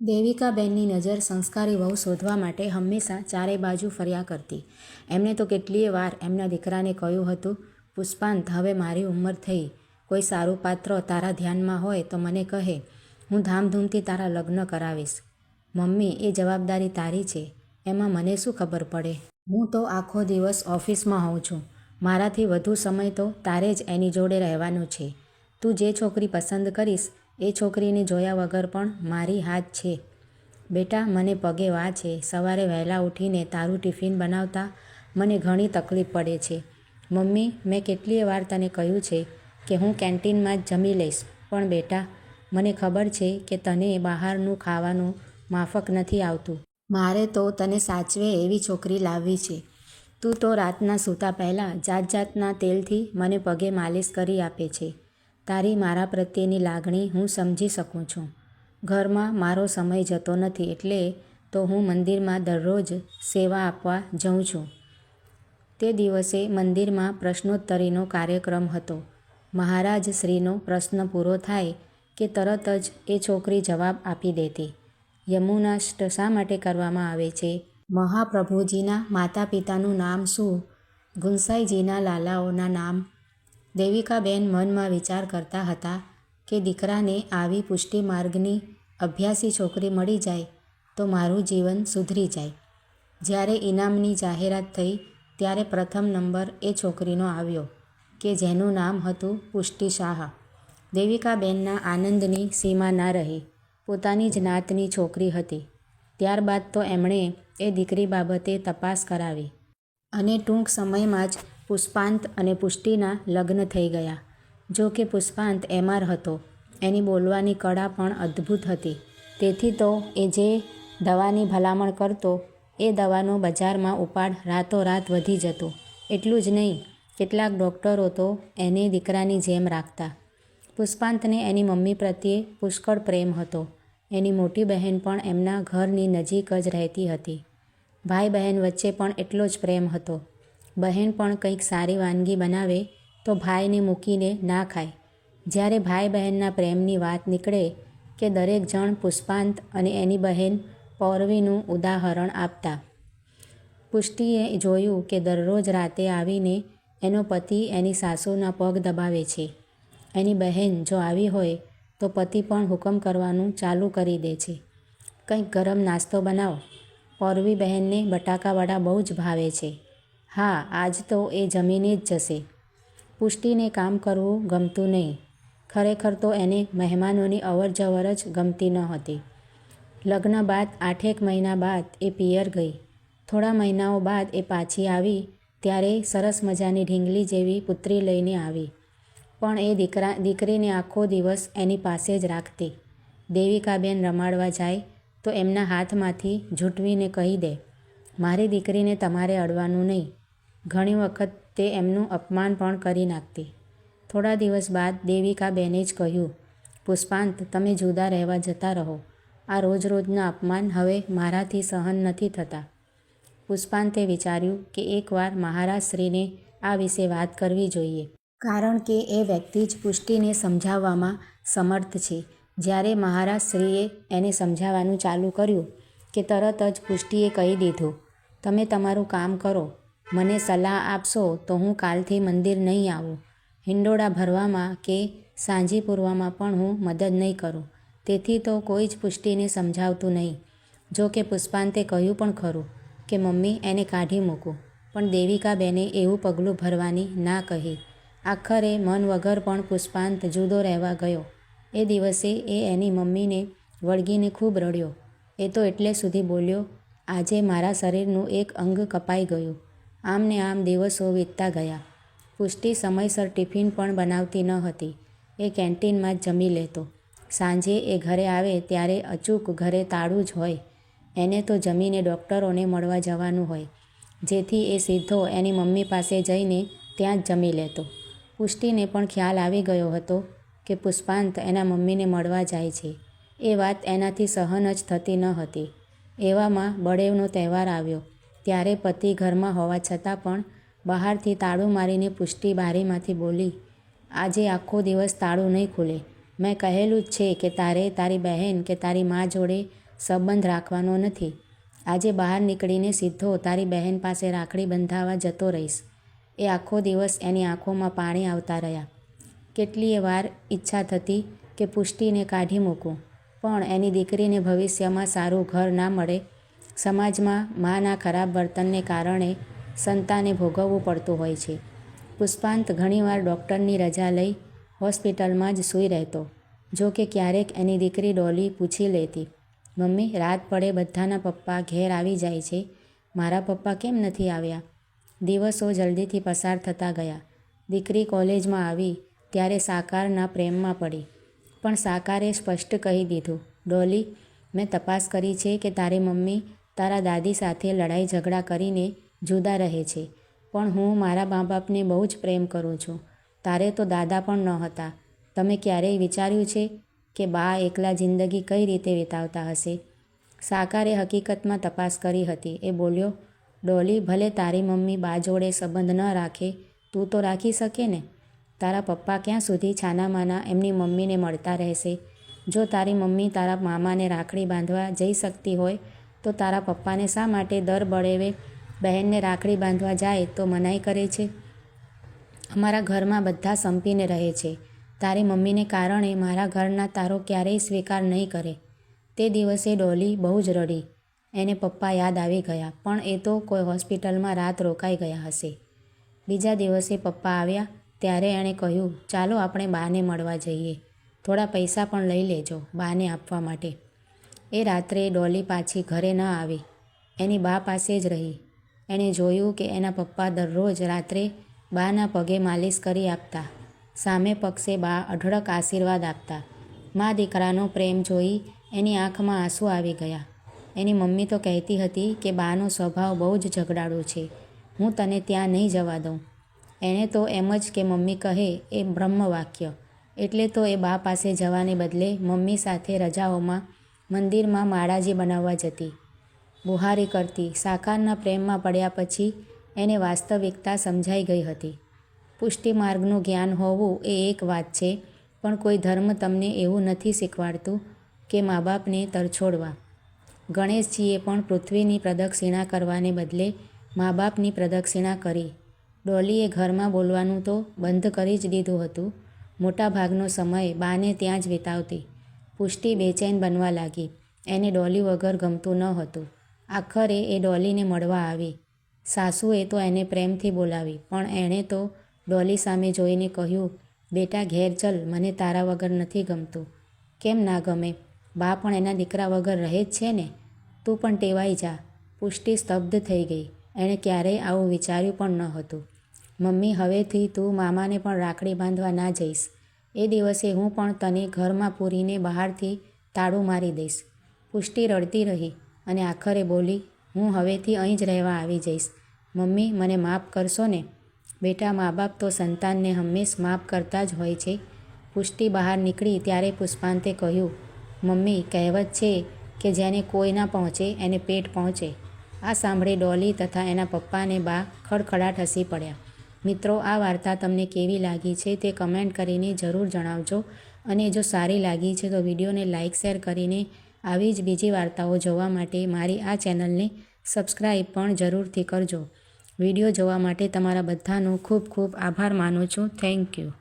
દેવિકાબેનની નજર સંસ્કારી વહુ શોધવા માટે હંમેશા ચારે બાજુ ફર્યા કરતી. એમણે તો કેટલીય વાર એમના દીકરાને કહ્યું હતું, પુષ્પાંત, હવે મારી ઉંમર થઈ, કોઈ સારું પાત્ર તારા ધ્યાનમાં હોય તો મને કહે, હું ધામધૂમથી તારા લગ્ન કરાવીશ. મમ્મી, એ જવાબદારી તારી છે, એમાં મને શું ખબર પડે? હું તો આખો દિવસ ઓફિસમાં હોઉં છું. મારાથી વધુ સમય તો તારે જ એની જોડે રહેવાનો છે. તું જે છોકરી પસંદ કરીશ એ છોકરીને જોયા વગર પણ મારી હાથ છે. બેટા, મને પગે વા છે. સવારે વહેલા ઉઠીને તારું ટિફિન બનાવતા મને ઘણી તકલીફ પડે છે. મમ્મી, મેં કેટલીય વાર તને કહ્યું છે કે હું કેન્ટીનમાં જ જમી લઈશ, પણ બેટા, મને ખબર છે કે તને બહારનું ખાવાનું માફક નથી આવતું. મારે તો તને સાચવે એવી છોકરી લાવવી છે. તું તો રાતના સૂતા પહેલાં જાત જાતના તેલથી મને પગે માલિશ કરી આપે છે. તારી મારા પ્રત્યેની લાગણી હું સમજી શકું છું. ઘરમાં મારો સમય જતો નથી એટલે તો હું મંદિરમાં દરરોજ સેવા આપવા જઉં છું. તે દિવસે મંદિરમાં પ્રશ્નોત્તરીનો કાર્યક્રમ હતો. મહારાજ શ્રીનો પ્રશ્ન પૂરો થાય કે તરત જ એ છોકરી જવાબ આપી દેતી. યમુનાષ્ટ શા માટે કરવામાં આવે છે? મહાપ્રભુજીના માતા પિતાનું નામ શું? ગુંસાઈજીના લાલાઓના નામ? દેવિકાબેન મનમાં વિચાર કરતા હતા કે દીકરાને આવી પુષ્ટિ માર્ગની અભ્યાસી છોકરી મળી જાય તો મારું જીવન સુધરી જાય. જ્યારે ઇનામની જાહેરાત થઈ ત્યારે પ્રથમ નંબર એ છોકરીનો આવ્યો કે જેનું નામ હતું પુષ્ટિ શાહ. દેવિકાબેનના આનંદની સીમા ના રહી. પોતાની જ નાતની છોકરી હતી. ત્યારબાદ તો એમણે એ દીકરી બાબતે તપાસ કરાવી અને ટૂંક સમયમાં જ પુષ્પાંત અને પુષ્ટિના લગ્ન થઈ ગયા. જો કે પુષ્પાંત એમાર હતો. એની બોલવાની કળા પણ અદ્ભુત હતી. તેથી તો એ જે દવાની ભલામણ કરતો એ દવાનો બજારમાં ઉપાડ રાતોરાત વધી જતો. એટલું જ નહીં, કેટલાક ડૉક્ટરો તો એને દીકરાની જેમ રાખતા. પુષ્પાંતને એની મમ્મી પ્રત્યે પુષ્કળ પ્રેમ હતો. એની મોટી બહેન પણ એમના ઘરની નજીક જ રહેતી હતી. ભાઈ બહેન વચ્ચે પણ એટલો જ પ્રેમ હતો. બહેન પણ કંઈક સારી વાનગી બનાવે તો ભાઈને મૂકીને ના ખાય. જ્યારે ભાઈ બહેનના પ્રેમની વાત નીકળે કે દરેક જણ પુષ્પાંત અને એની બહેન પૌર્વીનું ઉદાહરણ આપતા. પુષ્ટિએ જોયું કે દરરોજ રાતે આવીને એનો પતિ એની સાસુના પગ દબાવે છે. એની બહેન જો આવી હોય તો પતિ પણ હુકમ કરવાનું ચાલુ કરી દે છે. કંઈક ગરમ નાસ્તો બનાવો. પૌર્વી બહેનને બટાકાવડા બહુ જ ભાવે છે. હા, આજ તો એ જમીને જ જશે. પુષ્ટિને કામ કરવું ગમતું નહીં. ખરેખર તો એને મહેમાનોની અવરજવર જ ગમતી ન હતી. લગ્ન બાદ 8 મહિના બાદ એ પિયર ગઈ. થોડા મહિનાઓ બાદ એ પાછી આવી ત્યારે સરસ મજાની ઢીંગલી જેવી પુત્રી લઈને આવી. પણ એ દીકરીને આખો દિવસ એની પાસે જ રાખતી. દેવિકાબેન રમાડવા જાય તો એમના હાથમાંથી ઝૂંટવીને કહી દે, મારી દીકરીને તમારે અડવાનું નહીં. ઘણી વખત તે એમનું અપમાન પણ કરી નાખતી. થોડા દિવસ બાદ દેવિકાબેને જ કહ્યું, પુષ્પાંત, તમે જુદા રહેવા જતા રહો. આ રોજ રોજના અપમાન હવે મારાથી સહન નથી થતા. પુષ્પાંતે વિચાર્યું કે એકવાર મહારાજશ્રીને આ વિશે વાત કરવી જોઈએ. કારણ કે એ વ્યક્તિ જ પુષ્ટિને સમજાવવામાં સમર્થ છે. જ્યારે મહારાજશ્રીએ એને સમજાવવાનું ચાલુ કર્યું કે તરત જ પુષ્ટિએ કહી દીધું, તમે તમારું કામ કરો. મને સલાહ આપશો તો હું કાલથી મંદિર નહીં આવું. હિંડોળા ભરવામાં કે સાંજી પૂરવામાં પણ હું મદદ નહીં કરું. તેથી તો કોઈ જ પુષ્ટિને સમજાવતું નહીં. જો કે પુષ્પાંતે કહ્યું પણ ખરું કે મમ્મી, એને કાઢી મૂકું. પણ દેવિકાબેને એવું પગલું ભરવાની ના કહી. આખરે મન વગર પણ પુષ્પાંત જુદો રહેવા ગયો. એ દિવસે એ એની મમ્મીને વળગીને ખૂબ રડ્યો. એ તો એટલે સુધી બોલ્યો, આજે મારા શરીરનું એક અંગ કપાઈ ગયું. આમ ને આમ દિવસો વીતતા ગયા. પુષ્ટિ સમયસર ટિફિન પણ બનાવતી ન હતી. એ કેન્ટીનમાં જ જમી લેતો. સાંજે એ ઘરે આવે ત્યારે અચૂક ઘરે તાળું જ હોય. એને તો જમીને ડૉક્ટરોને મળવા જવાનું હોય, જેથી એ સીધો એની મમ્મી પાસે જઈને ત્યાં જ જમી લેતો. પુષ્ટિને પણ ખ્યાલ આવી ગયો હતો કે પુષ્પાંત એના મમ્મીને મળવા જાય છે. એ વાત એનાથી સહન જ થતી ન હતી. એવામાં બળેવનો તહેવાર આવ્યો. ત્યારે પતિ ઘરમાં હોવા છતાં પણ બહારથી તાળું મારીને પુષ્ટિ બારીમાંથી બોલી, આજે આખો દિવસ તાળું નહીં ખુલે. મેં કહેલું જ છે કે તારે તારી બહેન કે તારી મા જોડે સંબંધ રાખવાનો નથી. આજે બહાર નીકળીને સીધો તારી બહેન પાસે રાખડી બંધાવવા જતો રહીશ. એ આખો દિવસ એની આંખોમાં પાણી આવતા રહ્યા. કેટલીય વાર ઈચ્છા થતી કે પુષ્ટિને કાઢી મૂકું, પણ એની દીકરીને ભવિષ્યમાં સારું ઘર ના મળે. સમાજમાં માના ખરાબ વર્તનને કારણે સંતાને ભોગવવું પડતું હોય છે. પુષ્પાંત ઘણીવાર ડૉક્ટરની રજા લઈ હોસ્પિટલમાં જ સૂઈ રહેતો. જો કે ક્યારેક એની દીકરી ડોલી પૂછી લેતી, મમ્મી, રાત પડે બધાના પપ્પા ઘેર આવી જાય છે, મારા પપ્પા કેમ નથી આવ્યા? દિવસો જલ્દીથી પસાર થતા ગયા. દીકરી કોલેજમાં આવી ત્યારે સાકારના પ્રેમમાં પડી. પણ સાકારે સ્પષ્ટ કહી દીધું, ડોલી, મેં તપાસ કરી છે કે તારી મમ્મી તારા દાદી સાથે લડાઈ ઝઘડા કરીને જુદા રહે છે, પણ હું મારા મા બાપને બહુ જ પ્રેમ કરું છું. તારે તો દાદા પણ ન હતા. તમે ક્યારેય વિચાર્યું છે કે બા એકલા જિંદગી કઈ રીતે વિતાવતા હશે? સાકારે હકીકતમાં તપાસ કરી હતી. એ બોલ્યો, ડોલી, ભલે તારી મમ્મી બા જોડે સંબંધ ન રાખે, તું તો રાખી શકે ને? તારા પપ્પા ક્યાં સુધી છાનામાના એમની મમ્મીને મળતા રહેશે? જો તારી મમ્મી તારા મામાને રાખડી બાંધવા જઈ શકતી હોય તો તારા પપ્પાને શા માટે દર બળેવે બહેનને રાખડી બાંધવા જાય તો મનાઈ કરે છે? અમારા ઘરમાં બધા સંપીને રહે છે. તારી મમ્મીને કારણે મારા ઘરના તારો ક્યારેય સ્વીકાર નહીં કરે. તે દિવસે ડોલી બહુ જ રડી. એને પપ્પા યાદ આવી ગયા, પણ એ તો કોઈ હોસ્પિટલમાં રાત રોકાઈ ગયા હશે. બીજા દિવસે પપ્પા આવ્યા ત્યારે એણે કહ્યું, ચાલો આપણે બાને મળવા જઈએ. થોડા પૈસા પણ લઈ લેજો બાને આપવા માટે. એ રાત્રે ડોલી પાછી ઘરે ન આવી. એની બા પાસે જ રહી. એણે જોયું કે એના પપ્પા દરરોજ રાત્રે બાના પગે માલિશ કરી આપતા. સામે પક્ષે બા અઢળક આશીર્વાદ આપતા. મા દીકરાનો પ્રેમ જોઈ એની આંખમાં આંસુ આવી ગયા. એની મમ્મી તો કહેતી હતી કે બાનો સ્વભાવ બહુ જ ઝઘડાળો છે, હું તને ત્યાં નહીં જવા દઉં. એણે તો એમ જ કે મમ્મી કહે એ બ્રહ્મ વાક્ય. એટલે તો એ બા પાસે જવાને બદલે મમ્મી સાથે રજાઓમાં મંદિરમાં માળાજી બનાવવા જતી, બુહારી કરતી. સાકારના પ્રેમમાં પડ્યા પછી એને વાસ્તવિકતા સમજાઈ ગઈ હતી. પુષ્ટિ માર્ગનું જ્ઞાન હોવું એ એક વાત છે, પણ કોઈ ધર્મ તમને એવું નથી શીખવાડતું કે મા બાપને તરછોડવા. ગણેશજીએ પણ પૃથ્વીની પ્રદક્ષિણા કરવાને બદલે મા બાપની પ્રદક્ષિણા કરી. ડોલીએ ઘરમાં બોલવાનું તો બંધ કરી જ દીધું હતું. મોટા ભાગનો સમય બાને ત્યાં જ વિતાવતી. પુષ્ટિ બેચેન બનવા લાગી. એને ડોલી વગર ગમતું ન હતું. આખરે એ ડોલીને મળવા આવી. સાસુએ તો એને પ્રેમથી બોલાવી, પણ એણે તો ડોલી સામે જોઈને કહ્યું, બેટા ઘેર ચલ, મને તારા વગર નથી ગમતું. કેમ ના ગમે? બા પણ એના દીકરા વગર રહે જ છે ને? તું પણ ટેવાઈ જા. પુષ્ટિ સ્તબ્ધ થઈ ગઈ. એણે ક્યારેય આવું વિચાર્યું પણ ન હતું. મમ્મી, હવેથી તું મામાને પણ રાખડી બાંધવા ના જઈશ. એ દિવસે હું પણ તને ઘરમાં પૂરીને બહારથી તાળું મારી દઈશ. પુષ્ટિ રડતી રહી અને આખરે બોલી, હું હવેથી અહીં જ રહેવા આવી જઈશ. મમ્મી, મને માફ કરશો ને? બેટા, મા બાપ તો સંતાનને હંમેશ માફ કરતા જ હોય છે. પુષ્ટિ બહાર નીકળી ત્યારે પુષ્પાંતે કહ્યું, મમ્મી, કહેવત છે કે જેને કોઈ ના પહોંચે એને પેટ પહોંચે. આ સાંભળી ડોલી તથા એના પપ્પાને બા ખડખડાટ હસી પડ્યા. મિત્રો, આ વાર્તા તમને કેવી લાગી છે તે કમેન્ટ કરીને જરૂર જણાવજો. અને જો સારી લાગી છે તો વિડીયોને લાઇક શેર કરીને આવી જ બીજી વાર્તાઓ જોવા માટે મારી આ ચેનલને સબસ્ક્રાઈબ પણ જરૂરથી કરજો. વિડીયો જોવા માટે તમારા બધાનો ખૂબ ખૂબ આભાર માનું છું. Thank you.